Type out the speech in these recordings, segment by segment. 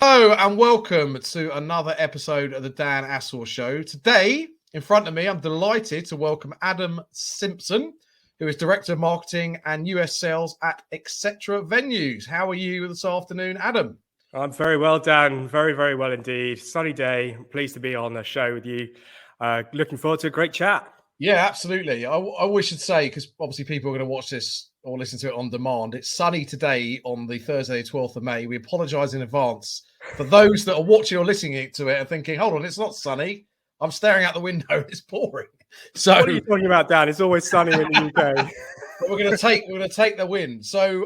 Hello and welcome to another episode of the Dan Assor Show. Today, in front of me, I'm delighted to welcome Adam Simpson, who is Director of Marketing and US Sales at etc.venues. How are you this afternoon, Adam? I'm very well, Dan. Very, very well indeed. Sunny day. Pleased to be on the show with you. Looking forward to a great chat. Yeah, absolutely. I always should say, because obviously people are going to watch this or listen to it on demand, it's sunny today on the Thursday, 12th of May. We apologise in advance for those that are watching or listening to it and thinking, hold on, it's not sunny. I'm staring out the window and it's pouring. So what are you talking about, Dan? It's always sunny in the UK. we're going to take the win. So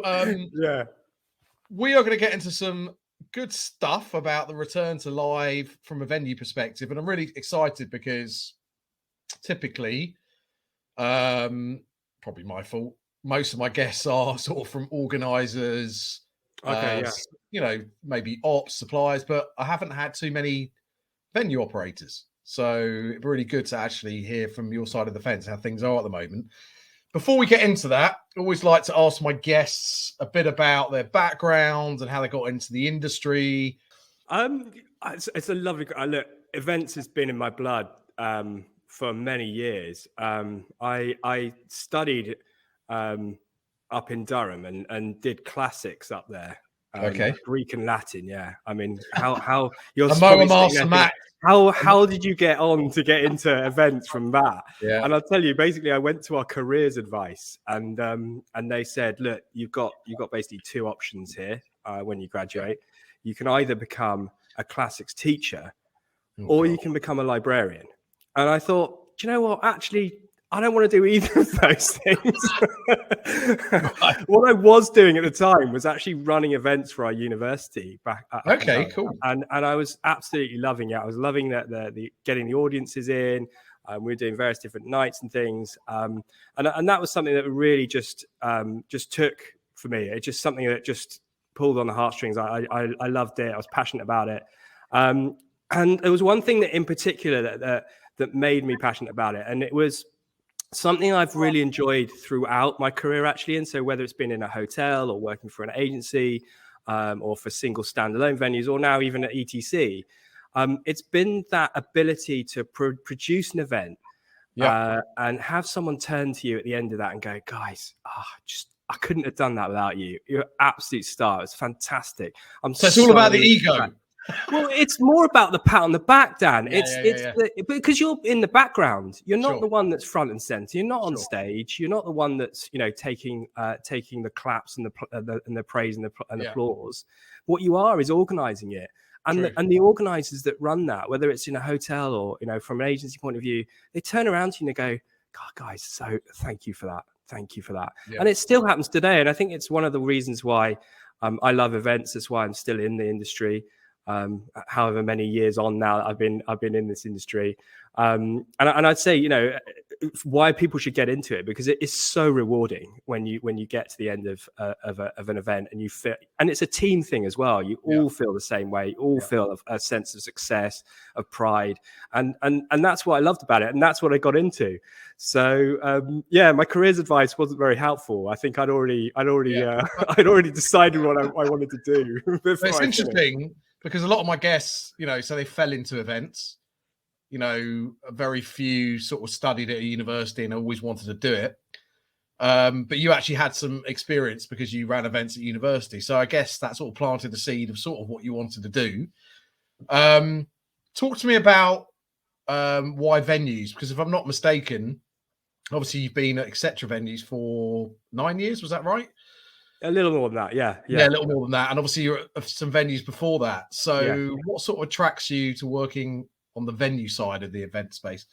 yeah, we are going to get into some good stuff about the return to live from a venue perspective, and I'm really excited because typically, probably my fault, most of my guests are sort of from organisers, maybe ops, suppliers, but I haven't had too many venue operators. So it'd be really good to actually hear from your side of the fence how things are at the moment. Before we get into that, I always like to ask my guests a bit about their backgrounds and how they got into the industry. It's a lovely look. Events has been in my blood for many years. I studied up in Durham and did classics up there. Greek and Latin. Yeah, I mean, how you're how did you get on to get into events from that? Yeah. And I'll tell you, basically, I went to our careers advice, and they said, look, you've got basically two options here when you graduate. You can either become a classics teacher, or you can become a librarian. And I thought, do you know what? Actually, I don't want to do either of those things. What I was doing at the time was actually running events for our university back. Cool. And I was absolutely loving it. I was loving the getting the audiences in. We were doing various different nights and things. And that was something that really just took for me. It's just something that just pulled on the heartstrings. I loved it. I was passionate about it. And there was one thing that in particular that made me passionate about it. And it was something I've really enjoyed throughout my career, actually. And so whether it's been in a hotel or working for an agency or for single standalone venues or now even at ETC, it's been that ability to produce an event and have someone turn to you at the end of that and go, guys, I couldn't have done that without you. You're an absolute star. It's fantastic. So it's all about the ego. Well, it's more about the pat on the back, Dan. Because you're in the background. You're not the one that's front and center. You're not on stage. You're not the one that's taking the claps and the praise and the applause. What you are is organizing it, and the organizers that run that, whether it's in a hotel or from an agency point of view, they turn around to you and they go, "God, guys, so thank you for that. Thank you for that." Yeah. And it still happens today, and I think it's one of the reasons why I love events. That's why I'm still in the industry. However many years on now I've been in this industry, and I'd say why people should get into it, because it is so rewarding when you get to the end of an event and you feel, and it's a team thing as well. You all feel the same way. You all feel a sense of success, of pride, and that's what I loved about it, and that's what I got into. So my careers advice wasn't very helpful. I think I'd already decided what I wanted to do. It's interesting. Because a lot of my guests, so they fell into events, very few sort of studied at a university and always wanted to do it. But you actually had some experience because you ran events at university. So I guess that sort of planted the seed of sort of what you wanted to do. Talk to me about why venues, because if I'm not mistaken, obviously you've been at etc.venues for 9 years. Was that right? A little more than that, yeah, a little more than that. And obviously you're at some venues before that. So what sort of attracts you to working on the venue side of the event space?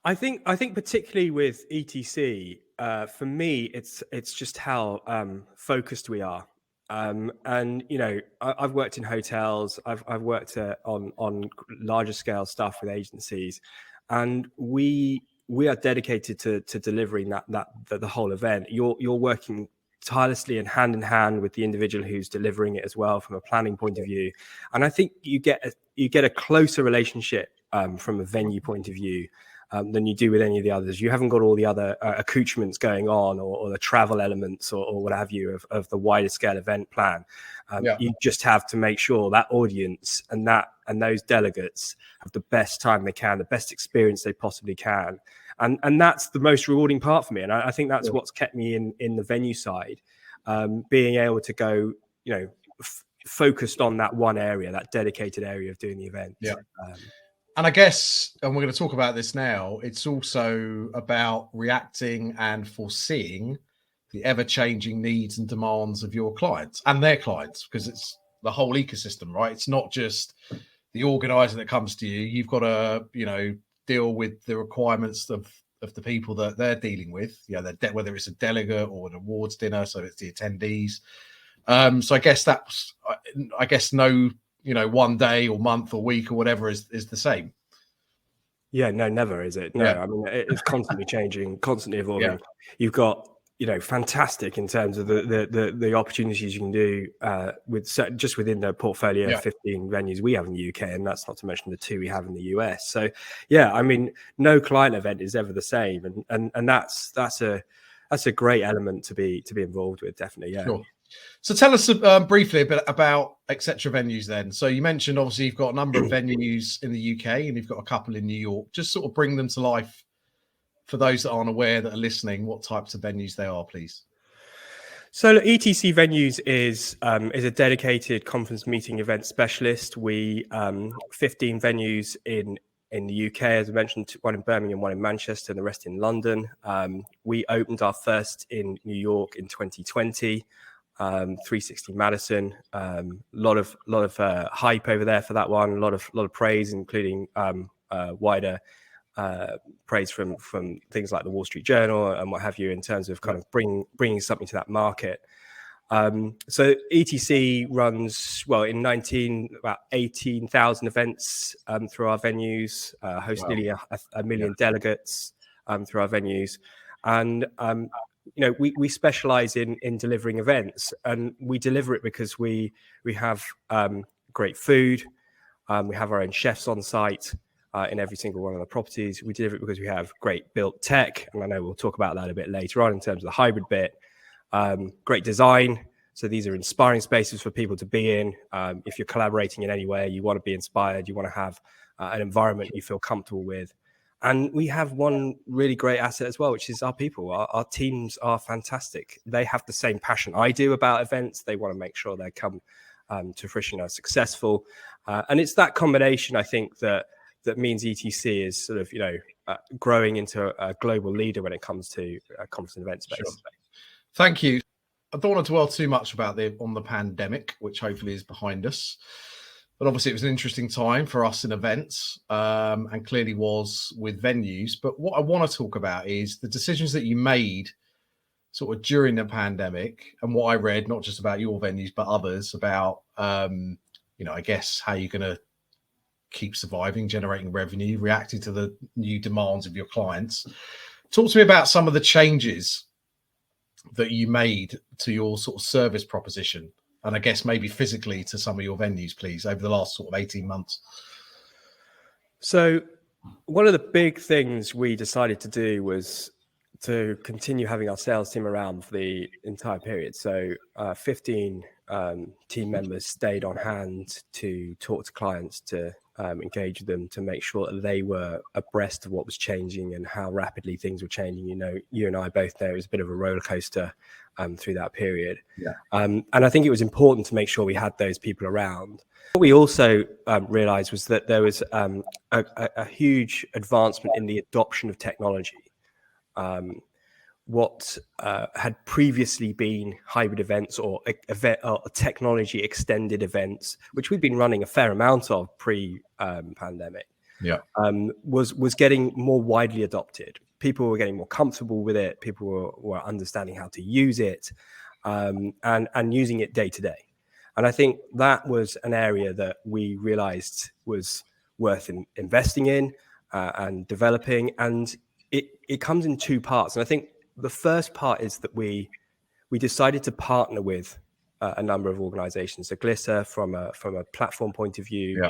I think particularly with ETC, for me, it's just how focused we are. And I've worked in hotels. I've worked on larger scale stuff with agencies, and we are dedicated to delivering the whole event. You're working tirelessly and hand in hand with the individual who's delivering it as well from a planning point of view. And I think you get a closer relationship from a venue point of view than you do with any of the others. You haven't got all the other accoutrements going on, or the travel elements, or what have you, of the wider scale event plan. You just have to make sure that audience and those delegates have the best time they can, the best experience they possibly can. And that's the most rewarding part for me. And I think that's what's kept me in the venue side, being able to go, focused on that one area, that dedicated area of doing the event. And I guess, and we're going to talk about this now, it's also about reacting and foreseeing the ever-changing needs and demands of your clients and their clients, because it's the whole ecosystem, right? It's not just the organizer that comes to you. You've got to, deal with the requirements of the people that they're dealing with, whether it's a delegate or an awards dinner, so it's the attendees. So I guess no, one day or month or week or whatever is the same. Yeah, no, never is it. No, I mean, it's constantly changing, constantly evolving. You've got, fantastic in terms of the opportunities you can do just within the portfolio of 15 venues we have in the UK, and that's not to mention the 2 we have in the US. So I mean, no client event is ever the same, and that's a great element to be involved with, definitely. Sure. So tell us briefly a bit about etcvenues then. So you mentioned obviously you've got a number of venues in the UK and you've got a couple in New York. Just sort of bring them to life for those that aren't aware, that are listening, what types of venues they are, please. So etcvenues is a dedicated conference meeting event specialist. We 15 venues in the UK, as I mentioned, 1 in Birmingham, 1 in Manchester, and the rest in London. We opened our first in New York in 2020. 360 Madison, lot of hype over there for that one, a lot of praise, including wider praise from things like the Wall Street Journal and what have you, in terms of kind of bringing something to that market. So ETC runs about 18,000 events through our venues, host nearly a million delegates through our venues, and we specialize in delivering events, and we deliver it because we have great food. We have our own chefs on site in every single one of the properties. We deliver it because we have great built tech, and I know we'll talk about that a bit later on in terms of the hybrid bit. Great design. So these are inspiring spaces for people to be in. If you're collaborating in any way, you want to be inspired, you want to have an environment you feel comfortable with. And we have one really great asset as well, which is our people. Our teams are fantastic. They have the same passion I do about events. They want to make sure they come to fruition are successful. And it's that combination, I think, that means ETC is sort of, growing into a global leader when it comes to conference and event space. Sure. Thank you. I don't want to dwell too much about the pandemic, which hopefully is behind us. But obviously it was an interesting time for us in events, and clearly was with venues. But what I want to talk about is the decisions that you made sort of during the pandemic, and what I read, not just about your venues, but others, about, I guess how you're going to keep surviving, generating revenue, reacting to the new demands of your clients. Talk to me about some of the changes that you made to your sort of service proposition, and I guess maybe physically to some of your venues, please, over the last sort of 18 months. So one of the big things we decided to do was to continue having our sales team around for the entire period. So 15 team members stayed on hand to talk to clients, to engage with them, to make sure that they were abreast of what was changing and how rapidly things were changing. You and I both know it was a bit of a roller coaster through that period. And I think it was important to make sure we had those people around. What we also realized was that there was a huge advancement in the adoption of technology. What had previously been hybrid events or technology extended events, which we've been running a fair amount of pre-pandemic, was getting more widely adopted. People were getting more comfortable with it. People were understanding how to use it, and using it day to day. And I think that was an area that we realized was worth investing in and developing. And it comes in 2 parts. And I think the first part is that we decided to partner with a number of organizations. So Glitter from a platform point of view,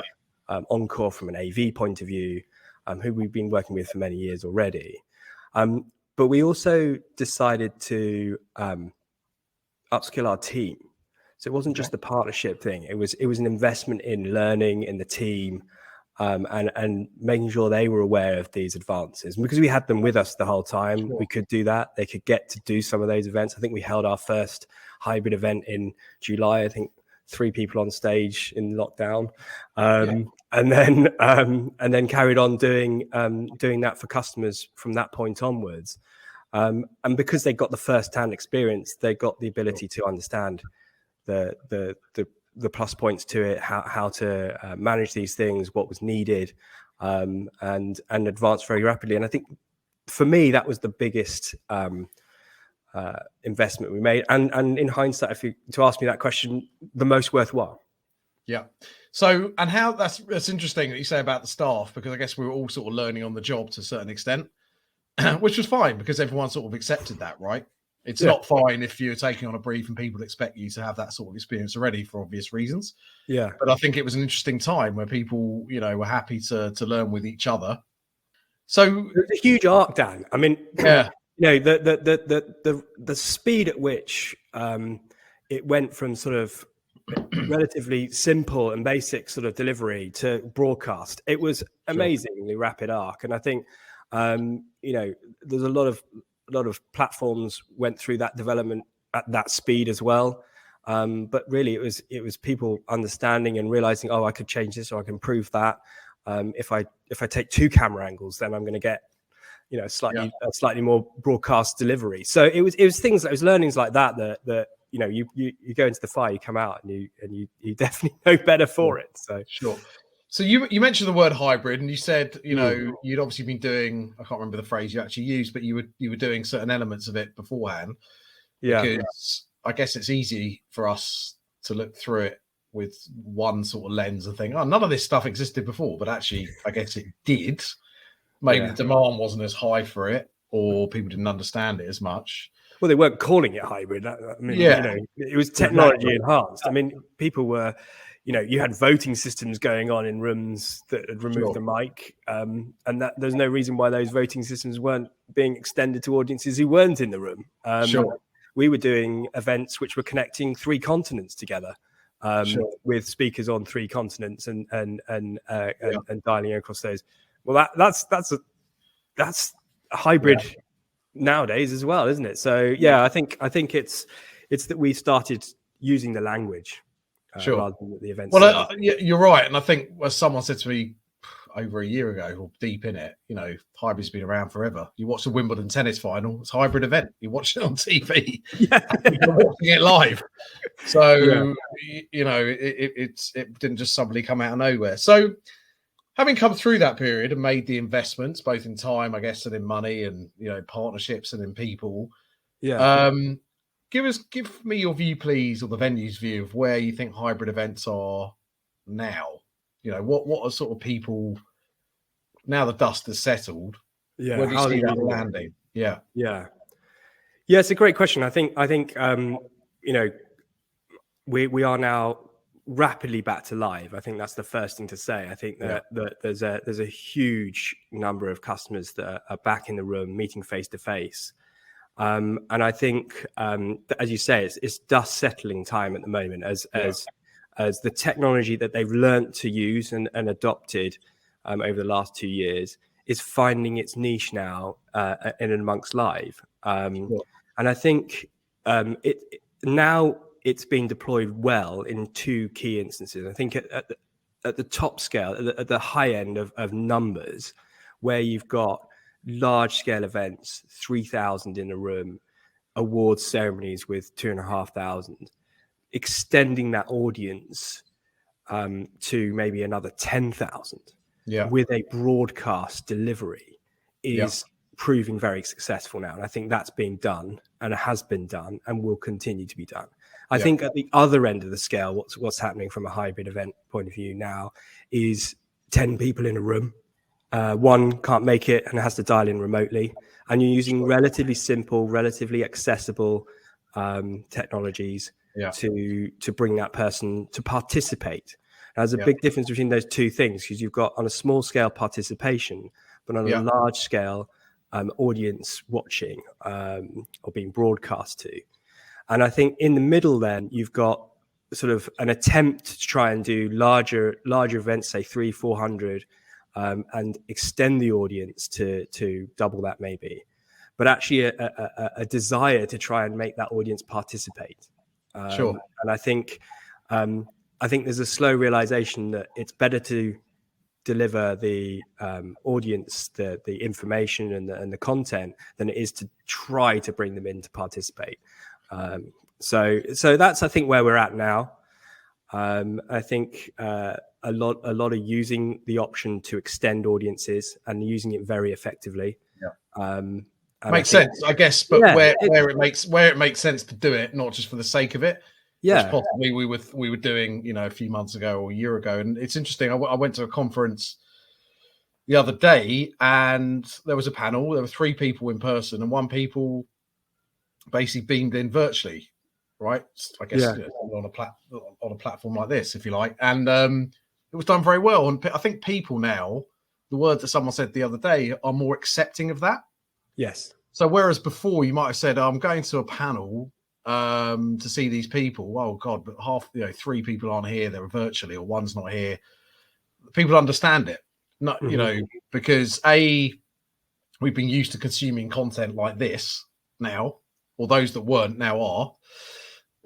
Encore from an AV point of view, who we've been working with for many years already. But we also decided to upskill our team. So it wasn't just the partnership thing. It was an investment in learning in the team, and making sure they were aware of these advances. And because we had them with us the whole time, we could do that. They could get to do some of those events. I think we held our first hybrid event in July. I think 3 people on stage in lockdown, and then carried on doing that for customers from that point onwards. And because they got the first-hand experience, they got the ability to understand the plus points to it, how to manage these things, what was needed, and advance very rapidly. And I think for me, that was the biggest investment we made. And in hindsight, if you to ask me that question, the most worthwhile. Yeah. So, and how that's interesting that you say about the staff, because I guess we were all sort of learning on the job to a certain extent, which was fine because everyone sort of accepted that, right? It's not fine if you're taking on a brief and people expect you to have that sort of experience already for obvious reasons. Yeah. But I think it was an interesting time where people, were happy to learn with each other. So there's a huge arc, Dan. I mean, the speed at which it went from sort of relatively simple and basic sort of delivery to broadcast, it was amazingly rapid arc. And I think, there's a lot of platforms went through that development at that speed as well. But really it was people understanding and realizing, I could change this or I can improve that. If I take 2 camera angles, then I'm going to get, a slightly more broadcast delivery. So it was learnings like that you go into the fire, you come out and you definitely know better for it. So sure. So you mentioned the word hybrid, and you said you'd obviously been doing, I can't remember the phrase you actually used, but you were doing certain elements of it beforehand. Yeah. Because I guess it's easy for us to look through it with one sort of lens and think, none of this stuff existed before, but actually I guess it did. Maybe the demand wasn't as high for it, or people didn't understand it as much. Well, they weren't calling it hybrid. I mean, it was technology enhanced. I mean, people were, you had voting systems going on in rooms that had removed the mic, and that there's no reason why those voting systems weren't being extended to audiences who weren't in the room. We were doing events which were connecting 3 continents together, with speakers on 3 continents and dialing across those. Well, that's a hybrid nowadays as well, isn't it? So I think it's that we started using the language rather than the events. Well, you're right, and I think as someone said to me over a year ago, or deep in it, hybrid's been around forever. You watch the Wimbledon tennis final; it's a hybrid event. You watch it on TV, you're watching it live. So it didn't just suddenly come out of nowhere. So, having come through that period and made the investments, both in time, I guess, and in money, and partnerships and in people, give me your view, please, or the venue's view of where you think hybrid events are now. What are sort of people now the dust has settled? Where do you see that landing? Yeah, it's a great question. I think we are now rapidly back to live. I think that's the first thing to say. I think that there's a huge number of customers that are back in the room, meeting face to face. And I think, as you say, it's dust settling time at the moment as the technology that they've learned to use and adopted over the last 2 years is finding its niche now in and amongst live. And I think it's being deployed well in 2 key instances. I think at the top scale, at the high end of numbers, where you've got large scale events, 3,000 in a room, awards ceremonies with 2,500, extending that audience to maybe another 10,000 with a broadcast delivery is proving very successful now. And I think that's being done and has been done and will continue to be done. I think at the other end of the scale, what's happening from a hybrid event point of view now is 10 people in a room. One can't make it and has to dial in remotely. And you're using relatively simple, relatively accessible technologies to bring that person to participate. There's a big difference between those two things, because you've got on a small scale participation, but on a large scale audience watching or being broadcast to. And I think in the middle, then you've got sort of an attempt to try and do larger events, say 300-400, and extend the audience to double that maybe, but actually a desire to try and make that audience participate. And I think there's a slow realization that it's better to deliver the audience the information and the content than it is to try to bring them in to participate. So that's, I think, where we're at now. I think a lot are using the option to extend audiences and using it very effectively. Makes sense, I guess, but where it makes sense to do it, not just for the sake of it. Which possibly we were doing, a few months ago or a year ago. And it's interesting. I went to a conference the other day, and there was a panel. There were 3 people in person, and 1 people basically beamed in virtually, right? I guess on a platform like this, if you like. And it was done very well. And I think people now, the word that someone said the other day, are more accepting of that. Yes. So whereas before you might have said, I'm going to a panel to see these people. Oh God, but 3 people aren't here, they're virtually, or 1's not here. People understand it. Not, because we've been used to consuming content like this now, or those that weren't now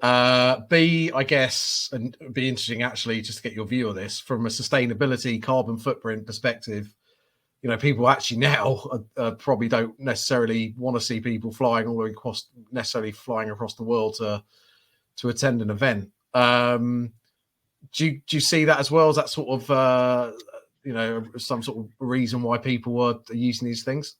are. B, I guess, and it'd be interesting actually just to get your view of this from a sustainability carbon footprint perspective. People actually now probably don't necessarily want to see people flying all the way across the world to attend an event. Do you see that as well? Is that sort of some sort of reason why people are using these things,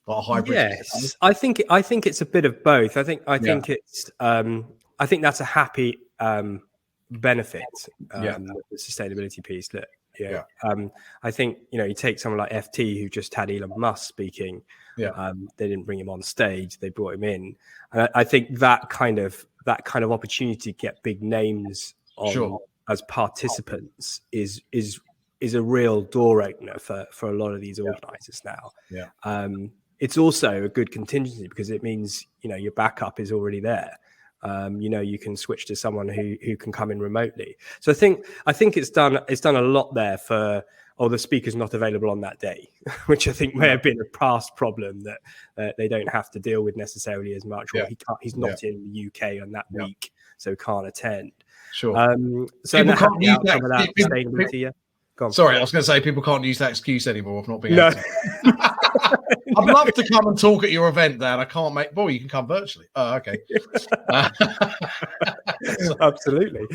like a hybrid? Yes, I think it's a bit of both. I think it's I think that's a happy benefit. The sustainability piece. That I think I think you like FT, who just had Elon Musk speaking. They didn't bring him on stage; they brought him in, and I think that kind of opportunity to get big names on as participants is a real door opener for a lot of these organizers now. It's also a good contingency because it means your backup is already there. You can switch to someone who can come in remotely. So I think it's done a lot there for the speaker's not available on that day, which I think may have been a past problem that they don't have to deal with necessarily as much. Or he's not in the UK on that week, so can't attend. So people can't use that sustainability. Sorry, I was going to say people can't use that excuse anymore of not being able to. I'd love to come and talk at your event, Dan. I can't make. Well, you can come virtually. Oh, okay. Absolutely.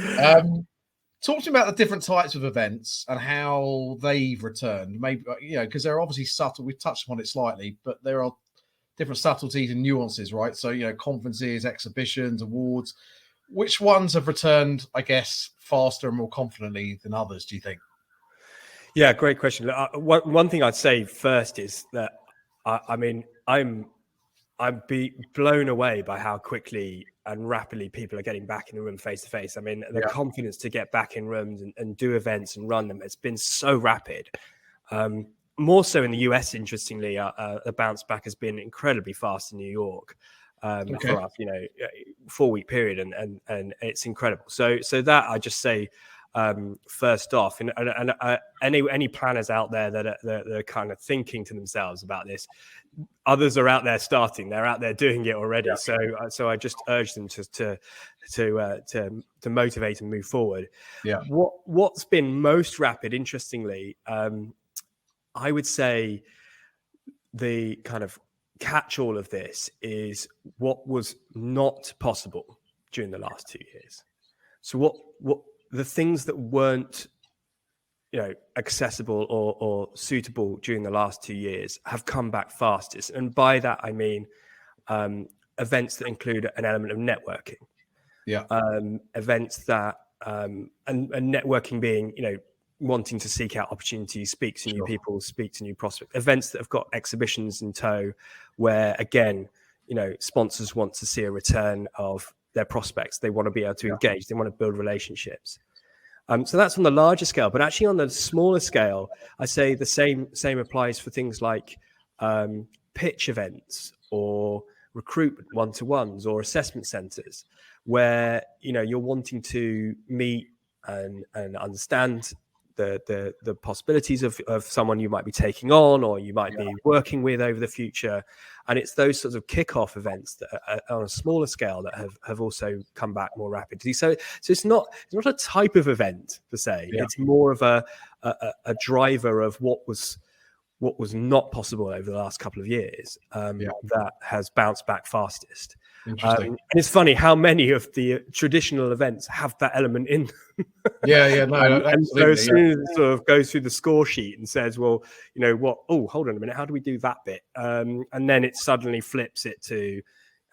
Talk to me about the different types of events and how they've returned. Maybe because they're obviously subtle. We've touched upon it slightly, but there are different subtleties and nuances, right? So conferences, exhibitions, awards. Which ones have returned, I guess, faster and more confidently than others? Do you think? Yeah, great question. One thing I'd say first is that I'm blown away by how quickly and rapidly people are getting back in the room face to face. The confidence to get back in rooms and do events and run them, it's been so rapid. More so in the US, interestingly, the bounce back has been incredibly fast in New York for us, 4-week period, and it's incredible. So that I just say. First off, and any planners out there that are kind of thinking to themselves about this, others are out there starting. They're out there doing it already. So I just urge them to motivate and move forward. What's been most rapid, interestingly, I would say the kind of catch-all of this is what was not possible during the last 2 years. So what the things that weren't, accessible or suitable during the last 2 years have come back fastest. And by that, I mean events that include an element of networking. Events that, and networking being, wanting to seek out opportunities, speak to new people, speak to new prospects. Events that have got exhibitions in tow where, again, sponsors want to see a return of their prospects. They want to be able to engage. They want to build relationships. So that's on the larger scale, but actually on the smaller scale, I say the same applies for things like pitch events or recruitment one-to-ones or assessment centers, where you're wanting to meet and understand the possibilities of someone you might be taking on or you might be working with over the future. And it's those sorts of kickoff events that are on a smaller scale that have also come back more rapidly. So it's not a type of event per se. It's more of a driver of what was not possible over the last couple of years that has bounced back fastest. Interesting. And it's funny how many of the traditional events have that element in them. And so as soon as it sort of goes through the score sheet and says, well, what? Oh, hold on a minute. How do we do that bit? And then it suddenly flips it to,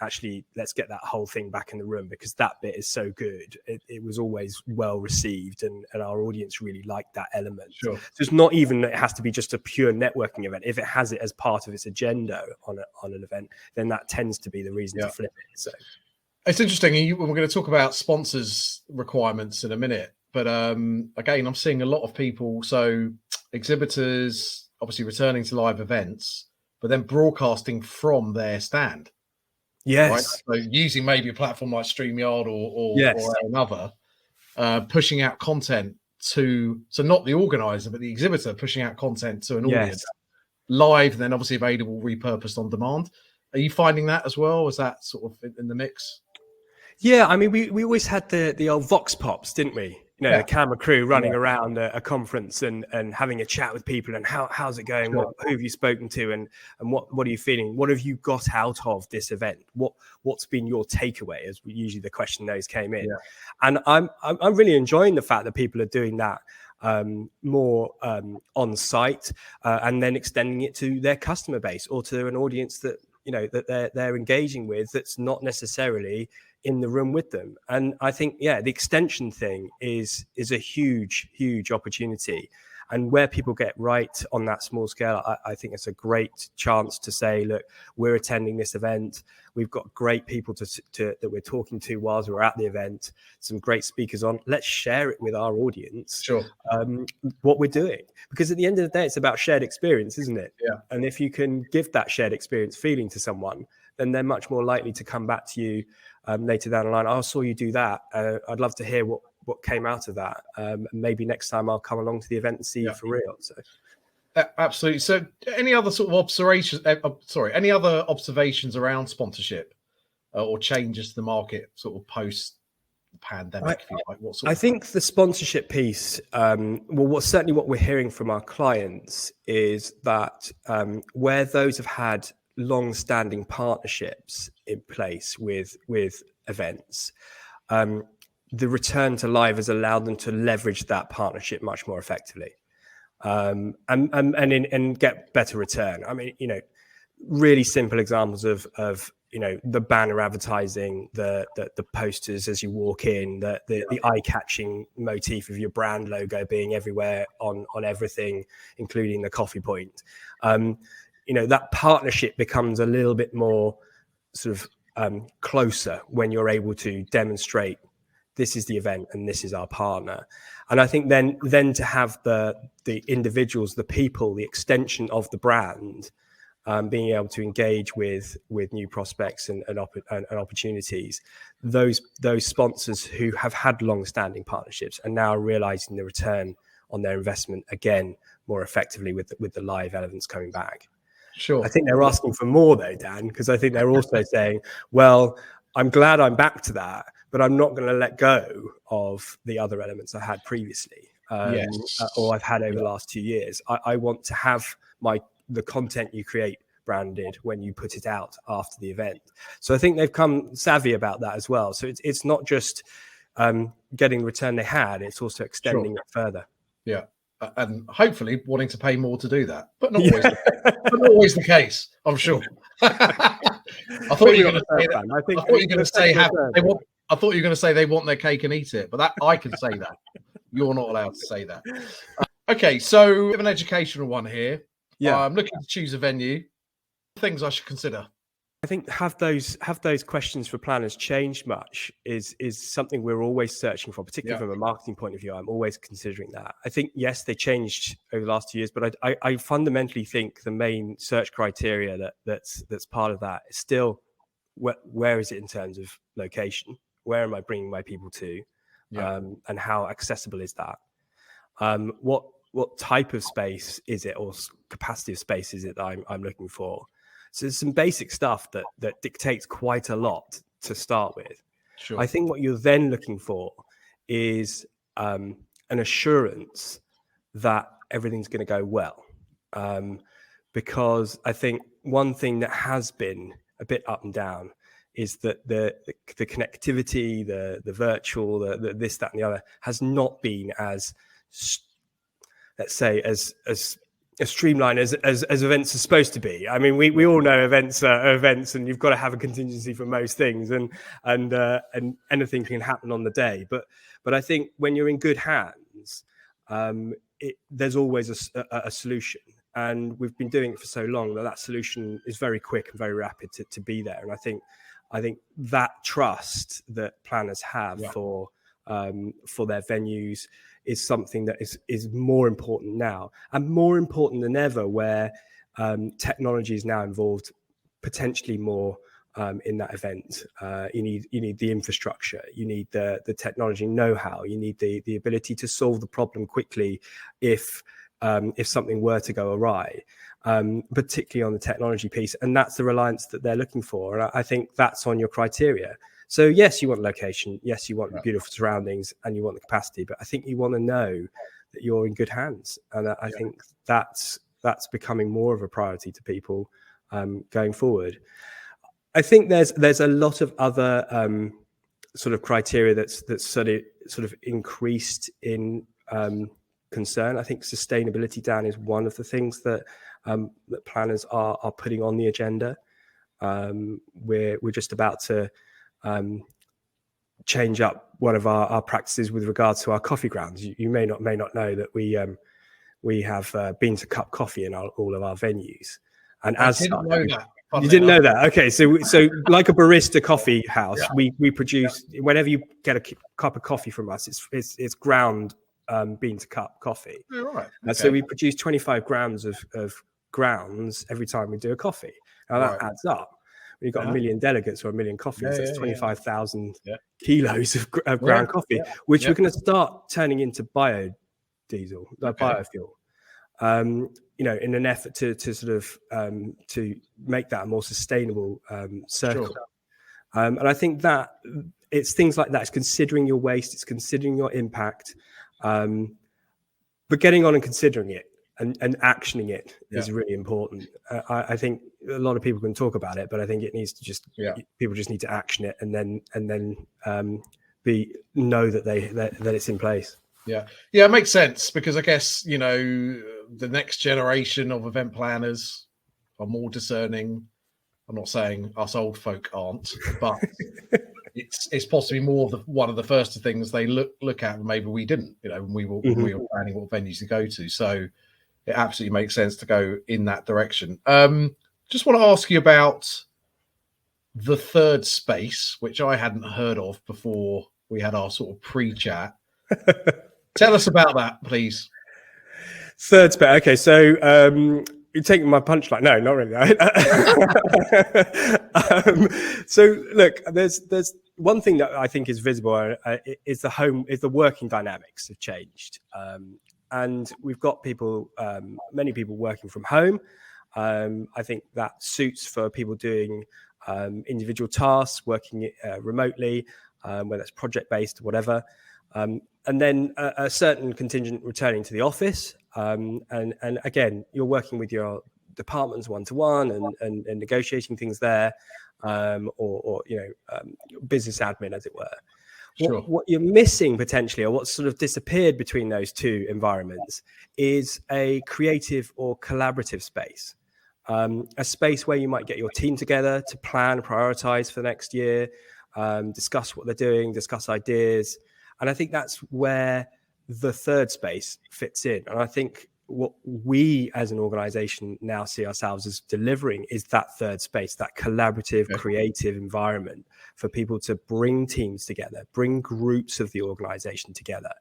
actually, let's get that whole thing back in the room because that bit is so good. It was always well received and our audience really liked that element. Sure. So it's not even that it has to be just a pure networking event. If it has it as part of its agenda on an event, then that tends to be the reason to flip it. So it's interesting. We're going to talk about sponsors requirements in a minute. But again, I'm seeing a lot of people, so exhibitors obviously returning to live events, but then broadcasting from their stand. Yes. Right? So using maybe a platform like StreamYard or another, pushing out content so not the organizer, but the exhibitor pushing out content to an audience live, and then obviously available, repurposed on demand. Are you finding that as well? Is that sort of in the mix? Yeah, I mean, we always had the old Vox Pops, didn't we? The camera crew running around a conference and having a chat with people and how's it going? Sure. Who have you spoken to and what are you feeling? What have you got out of this event? What's been your takeaway? As usually the question those came in, and I'm really enjoying the fact that people are doing that more on site and then extending it to their customer base or to an audience that that they're engaging with that's not necessarily in the room with them. And I think, the extension thing is a huge opportunity. And where people get right on that small scale, I think it's a great chance to say, look, we're attending this event. We've got great people that we're talking to whilst we're at the event, some great speakers on. Let's share it with our audience, what we're doing. Because at the end of the day, it's about shared experience, isn't it? Yeah. And if you can give that shared experience feeling to someone, then they're much more likely to come back to you later down the line. I saw you do that. I'd love to hear what came out of that. Maybe next time I'll come along to the event and see you for real. So absolutely. So any other sort of observations? Any other observations around sponsorship or changes to the market sort of post pandemic? I think the sponsorship piece, certainly what we're hearing from our clients is that where those have had long-standing partnerships in place with events, the return to live has allowed them to leverage that partnership much more effectively, and get better return. I mean, really simple examples of the banner advertising, the posters as you walk in, the eye-catching motif of your brand logo being everywhere on everything, including the coffee point. That partnership becomes a little bit more sort of closer when you're able to demonstrate this is the event and this is our partner. And I think then to have the individuals, the people, the extension of the brand, being able to engage with new prospects and opportunities, those sponsors who have had long-standing partnerships are now realizing the return on their investment again more effectively with the live elements coming back. Sure. I think they're asking for more though, Dan, because I think they're also saying, well, I'm glad I'm back to that, but I'm not going to let go of the other elements I had previously, or I've had over the last 2 years. I want to have the content you create branded when you put it out after the event. So I think they've come savvy about that as well. So it's not just getting the return they had, it's also extending it further. Yeah. And hopefully wanting to pay more to do that, but not always, not always the case, I'm sure. I thought you were going to say that. I thought you were going to say I thought you were going to say they want their cake and eat it, but that I can say that. You're not allowed to say that. Okay, so we have an educational one here. I'm looking to choose a venue. Things I should consider. I think have those questions for planners changed much is something we're always searching for, particularly from a marketing point of view. I'm always considering that. I think, yes, they changed over the last 2 years, but I fundamentally think the main search criteria that's part of that is still where is it in terms of location? Where am I bringing my people to? And how accessible is that? What type of space is it, or capacity of space is it that I'm looking for? So there's some basic stuff that dictates quite a lot to start with. Sure. I think what you're then looking for is an assurance that everything's going to go well. Because I think one thing that has been a bit up and down is that the connectivity, the virtual, the this, that, and the other has not been as, let's say, as streamlined as events are supposed to be. I mean, we all know events are events, and you've got to have a contingency for most things, and anything can happen on the day. But I think when you're in good hands, there's always a solution, and we've been doing it for so long that solution is very quick and very rapid to be there. And I think that trust that planners have for their venues is something that is more important now, and more important than ever, where technology is now involved potentially more in that event. You need the infrastructure, you need the technology know-how, you need the ability to solve the problem quickly if something were to go awry, particularly on the technology piece. And that's the reliance that they're looking for. And I think that's on your criteria. So yes, you want location. Yes, you want beautiful surroundings, and you want the capacity. But I think you want to know that you're in good hands, and I think that's becoming more of a priority to people going forward. I think there's a lot of other sort of criteria that's sort of increased in concern. I think sustainability, Dan, is one of the things that planners are putting on the agenda. We're just about to change up one of our practices with regards to our coffee grounds. You may not know that we have bean to cup coffee in all of our venues. And I didn't know that. You didn't know that? Okay, so like a barista coffee house, we produce, whenever you get a cup of coffee from us, it's ground bean to cup coffee. Oh, right. Okay. So we produce 25 grams of grounds every time we do a coffee. Now that adds up. You've got 1 million delegates or 1 million coffees. That's 25,000 kilos of ground coffee, which we're going to start turning into biodiesel, biofuel. In an effort to sort of to make that a more sustainable circle. Sure. And I think that it's things like that. It's considering your waste. It's considering your impact. But getting on and considering it and actioning it is really important. I think a lot of people can talk about it, but I think it needs to people just need to action it and then know that it's in place. Yeah, it makes sense, because I guess, the next generation of event planners are more discerning. I'm not saying us old folk aren't, but it's possibly more of one of the first things they look at, and maybe we didn't, when we were planning what venues to go to. So it absolutely makes sense to go in that direction. Just want to ask you about the third space, which I hadn't heard of before we had our sort of pre-chat. Tell us about that, please. Third space. Okay, so you're taking my punchline. No, not really. So look, there's one thing that I think is visible is the working dynamics have changed. And we've got many people working from home. I think that suits for people doing individual tasks, working remotely, whether it's project-based or whatever. And then a certain contingent returning to the office. And again, you're working with your departments one-to-one and negotiating things there, or business admin, as it were. Sure. What you're missing potentially, or what's sort of disappeared between those two environments, is a creative or collaborative space. A space where you might get your team together to plan, prioritize for the next year, discuss what they're doing, discuss ideas. And I think that's where the third space fits in. And I think what we as an organization now see ourselves as delivering is that third space, that collaborative, creative environment for people to bring teams together, bring groups of the organization together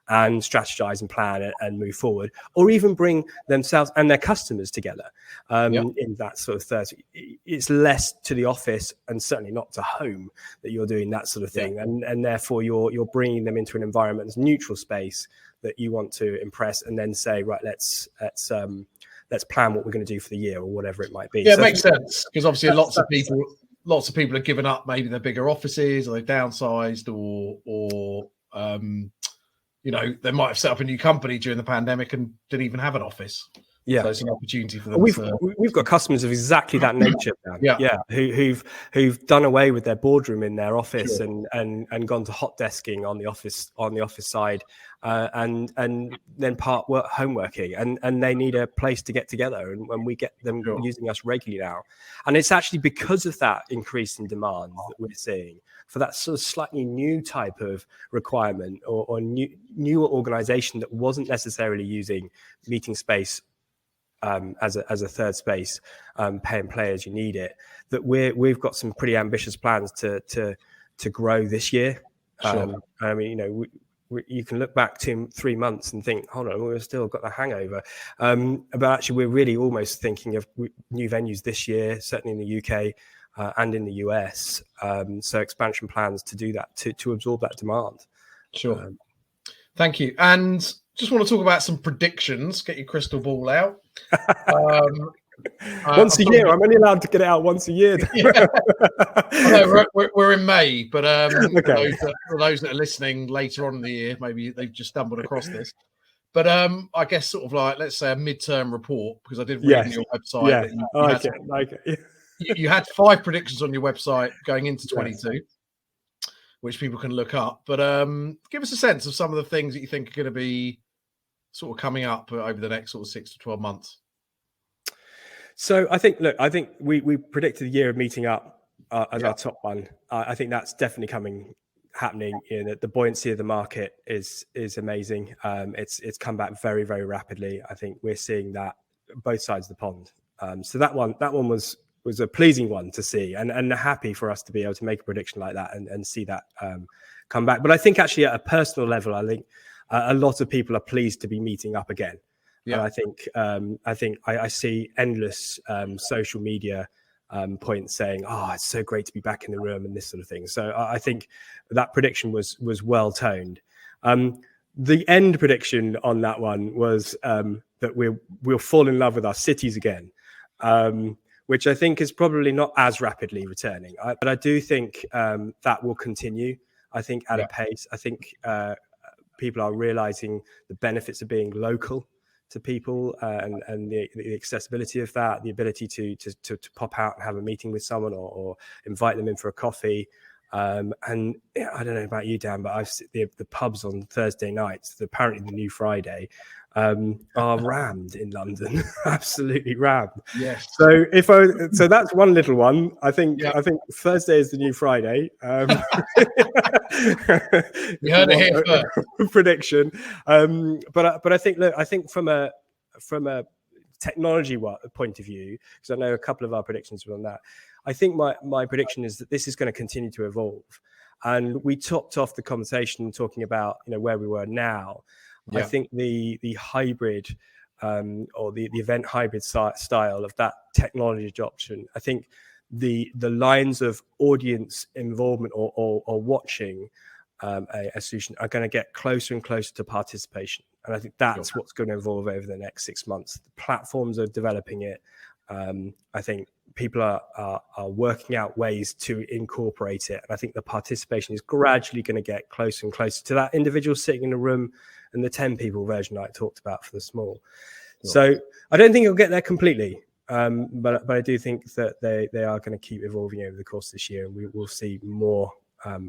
and strategize and plan and move forward, or even bring themselves and their customers together in that sort of third. It's less to the office and certainly not to home that you're doing that sort of thing. And therefore you're bringing them into an environment that's neutral space that you want to impress, and then say, right, let's plan what we're going to do for the year or whatever it might be. Yeah, so it makes sense, because obviously lots of people have given up maybe their bigger offices, or they've downsized, or you know, they might have set up a new company during the pandemic and didn't even have an office. Yeah, so it's an opportunity for them. We've got customers of exactly that nature, who've done away with their boardroom in their office and gone to hot desking on the office side, and then home working, and they need a place to get together, and when we get them using us regularly now, and it's actually because of that increase in demand that we're seeing for that sort of slightly new type of requirement or newer organization that wasn't necessarily using meeting space as a third space, pay and play as you need it, that we've got some pretty ambitious plans to grow this year. I mean, you know, you can look back 2-3 months and think, hold on, we've still got the hangover. But actually, we're really almost thinking of new venues this year, certainly in the UK and in the US. So expansion plans to do that, to absorb that demand. Sure. Thank you. And just want to talk about some predictions. Get your crystal ball out. Once a year. I'm only allowed to get it out once a year. I know, we're in May, but for those that are listening later on in the year, maybe they've just stumbled across this. But I guess sort of like, let's say a midterm report, because I did read on your website that you had 5 predictions on your website going into 22. Which people can look up, but give us a sense of some of the things that you think are going to be sort of coming up over the next sort of 6 to 12 months. So I think we predicted the year of meeting up as our top one. I think that's definitely happening. You know, the buoyancy of the market is amazing. It's come back very, very rapidly. I think we're seeing that both sides of the pond. So that one was a pleasing one to see, and happy for us to be able to make a prediction like that and see that come back. But I think actually at a personal level, I think a lot of people are pleased to be meeting up again. And I think I see endless social media points saying, "Oh, it's so great to be back in the room," and this sort of thing. So I think that prediction was well toned. The end prediction on that one was that we'll fall in love with our cities again. Which I think is probably not as rapidly returning. But I do think that will continue, I think, at a pace. I think people are realizing the benefits of being local to people and the accessibility of that, the ability to pop out and have a meeting with someone or invite them in for a coffee. And I don't know about you, Dan, but I've the pubs on Thursday nights, apparently the new Friday, are rammed in London. Absolutely rammed. Yes. So so that's one little one. I think Thursday is the new Friday. You heard it here first. Prediction. But I think from a technology point of view, because I know a couple of our predictions were on that. I think my prediction is that this is going to continue to evolve. And we topped off the conversation talking about, you know, where we were now. I think the hybrid or the event hybrid style of that technology adoption, I think the lines of audience involvement or watching a solution are going to get closer and closer to participation. And I think that's what's going to evolve over the next 6 months. The platforms are developing it. I think people are working out ways to incorporate it. And I think the participation is gradually going to get closer and closer to that individual sitting in a room and the 10 people version I talked about for the small. So I don't think it'll get there completely. But I do think that they are going to keep evolving over the course of this year. And we will see more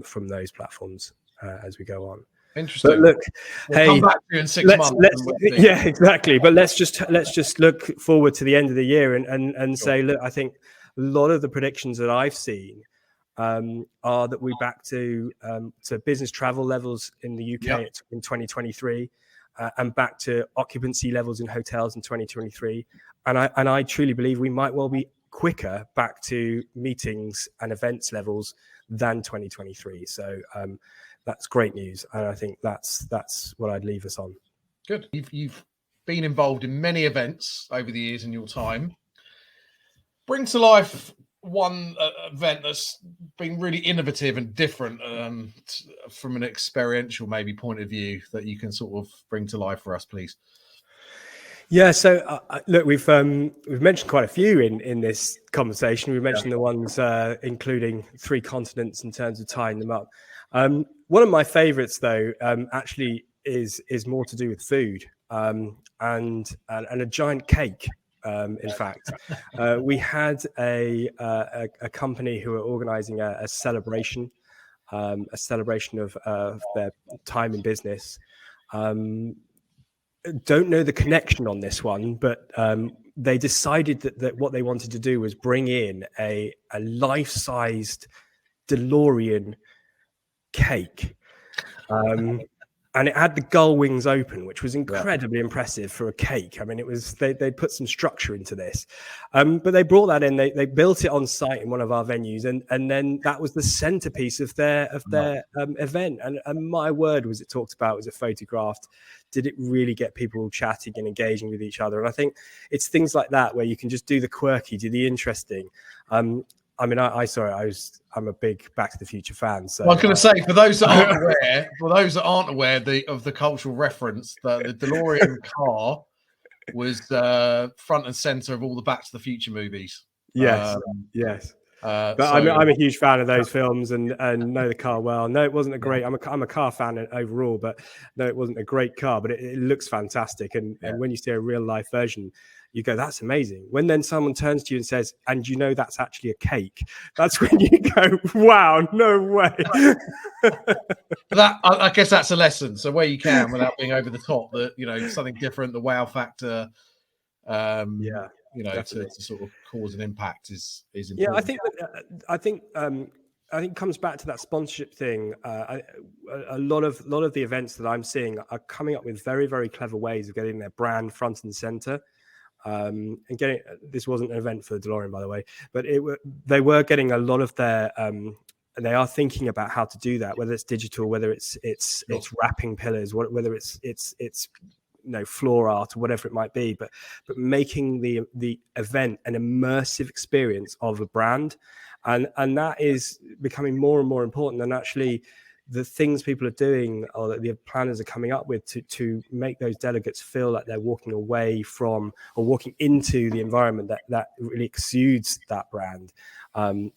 from those platforms as we go on. Interesting. But look, we'll come back to you in 6 months. Yeah, exactly. But let's just look forward to the end of the year and say, look, I think a lot of the predictions that I've seen are that we're back to business travel levels in the UK in 2023. and back to occupancy levels in hotels in 2023. And I truly believe we might well be quicker back to meetings and events levels than 2023. So that's great news, and I think that's what I'd leave us on. Good. You've been involved in many events over the years in your time. Bring to life one event that's been really innovative and different from an experiential maybe point of view that you can sort of bring to life for us, please. Yeah, so look, we've mentioned quite a few in this conversation. We mentioned the ones including 3 continents in terms of tying them up. One of my favorites, though, actually is more to do with food and a giant cake. In fact, we had a company who were organizing a celebration of their time in business. Don't know the connection on this one, but they decided that what they wanted to do was bring in a life-sized DeLorean cake. And it had the gull wings open, which was incredibly impressive for a cake. I mean, it was they put some structure into this, but they brought that in. They built it on site in one of our venues, and then that was the centerpiece of their event. And my word, was it talked about? Was it photographed? Did it really get people chatting and engaging with each other? And I think it's things like that where you can just do the quirky, do the interesting. I mean, I'm a big Back to the Future fan. So I was going to say, for those that aren't aware, of the cultural reference, the DeLorean car was front and center of all the Back to the Future movies. Yes. But I'm a huge fan of those films and know the car well. No, it wasn't a great. I'm a car fan overall, but no, it wasn't a great car. But it looks fantastic, and when you see a real life version, you go, that's amazing. When then someone turns to you and says, and you know that's actually a cake, that's when you go, wow, no way. I guess that's a lesson. So where you can, without being over the top, that something different, the wow factor, to sort of cause an impact is important. Yeah, I think it comes back to that sponsorship thing. A lot of the events that I'm seeing are coming up with very, very clever ways of getting their brand front and center. And this wasn't an event for the DeLorean, by the way, but they were getting a lot of their they are thinking about how to do that, whether it's digital, whether it's wrapping pillars, whether it's floor art or whatever it might be, but making the event an immersive experience of a brand, and that is becoming more and more important. And actually the things people are doing, or that the planners are coming up with to make those delegates feel like they're walking away from or walking into the environment that really exudes that brand,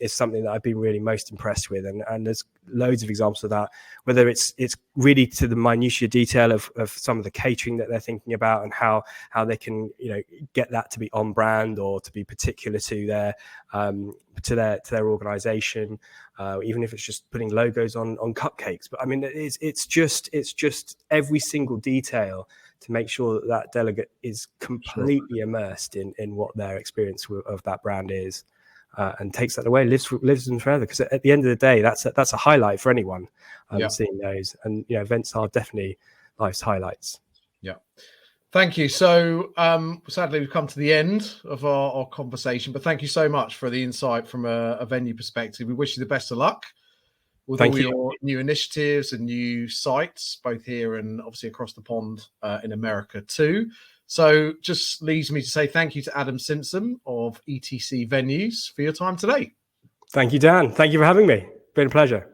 is something that I've been really most impressed with. And there's loads of examples of that, whether it's really to the minutiae detail of some of the catering that they're thinking about, and how they can get that to be on brand or to be particular to their organization, even if it's just putting logos on cupcakes. But I mean, it's just every single detail to make sure that delegate is completely immersed in what their experience of that brand is. And takes that away, lives them forever. Because at the end of the day, that's a highlight for anyone seeing those. And events are definitely life's highlights. Yeah, thank you. So sadly, we've come to the end of our conversation. But thank you so much for the insight from a venue perspective. We wish you the best of luck with all your new initiatives and new sites, both here and obviously across the pond in America too. So just leaves me to say thank you to Adam Simpson of ETCvenues for your time today. Thank you, Dan. Thank you for having me. Been a pleasure.